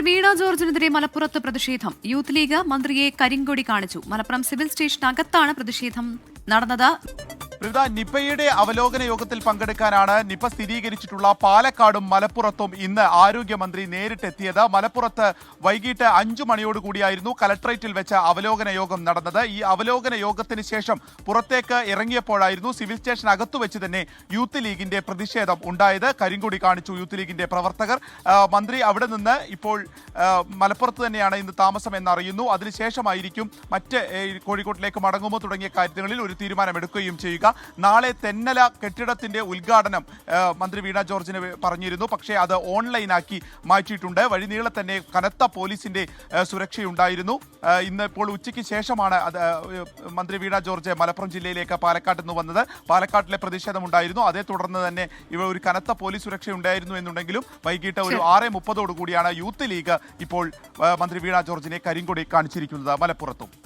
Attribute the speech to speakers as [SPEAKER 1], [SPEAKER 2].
[SPEAKER 1] വീണ ജോർജിനെതിരെ മലപ്പുറത്ത് പ്രതിഷേധം. Youth league മന്ത്രിയെ കരിങ്കൊടി കാണിച്ചു. മലപ്പുറം സിവിൽ സ്റ്റേഷനകത്താണ് പ്രതിഷേധം നടന്നത്.
[SPEAKER 2] നിപയുടെ അവലോകന യോഗത്തിൽ പങ്കെടുക്കാനാണ് നിപ സ്ഥിരീകരിച്ചിട്ടുള്ള പാലക്കാടും മലപ്പുറത്തും ഇന്ന് ആരോഗ്യമന്ത്രി നേരിട്ടെത്തിയത്. മലപ്പുറത്ത് വൈകിട്ട് 5 മണിയോടുകൂടിയായിരുന്നു കലക്ട്രേറ്റിൽ വെച്ച് അവലോകന യോഗം നടന്നത്. ഈ അവലോകന യോഗത്തിന് ശേഷം പുറത്തേക്ക് ഇറങ്ങിയപ്പോഴായിരുന്നു സിവിൽ സ്റ്റേഷനകത്തു വെച്ച് തന്നെ യൂത്ത് ലീഗിന്റെ പ്രതിഷേധം ഉണ്ടായത്. കരിങ്കൊടി കാണിച്ചു യൂത്ത് ലീഗിന്റെ പ്രവർത്തകർ. മന്ത്രി അവിടെ നിന്ന് ഇപ്പോൾ മലപ്പുറത്ത് തന്നെയാണ് ഇന്ന് താമസം എന്നറിയുന്നു. അതിനുശേഷമായിരിക്കും മറ്റ് കോഴിക്കോട്ടിലേക്ക് മടങ്ങുമോ തുടങ്ങിയ കാര്യങ്ങളിൽ ഒരു തീരുമാനമെടുക്കുകയും ചെയ്യുക. നാളെ തെന്നല കെട്ടിടത്തിന്റെ ഉദ്ഘാടനം മന്ത്രി വീണ ജോർജിന് പറഞ്ഞിരുന്നു. പക്ഷേ അത് ഓൺലൈനാക്കി മാറ്റിയിട്ടുണ്ട്. വഴിനീളെ തന്നെ കനത്ത പോലീസിന്റെ സുരക്ഷയുണ്ടായിരുന്നു. ഇന്ന് ഇപ്പോൾ ഉച്ചയ്ക്ക് ശേഷമാണ് മന്ത്രി വീണ ജോർജ് മലപ്പുറം ജില്ലയിലേക്ക് പാലക്കാട്ട് നിന്ന് വന്നത്. പാലക്കാട്ടിലെ പ്രതിഷേധമുണ്ടായിരുന്നു. അതേ തുടർന്ന് തന്നെ ഒരു കനത്ത പോലീസ് സുരക്ഷ ഉണ്ടായിരുന്നു എന്നുണ്ടെങ്കിലും വൈകിട്ട് ഒരു 6:30 കൂടിയാണ് യൂത്ത് ലീഗ് ഇപ്പോൾ മന്ത്രി വീണ ജോർജിനെ കരിങ്കൊടി കാണിച്ചിരിക്കുന്നത് മലപ്പുറത്തും.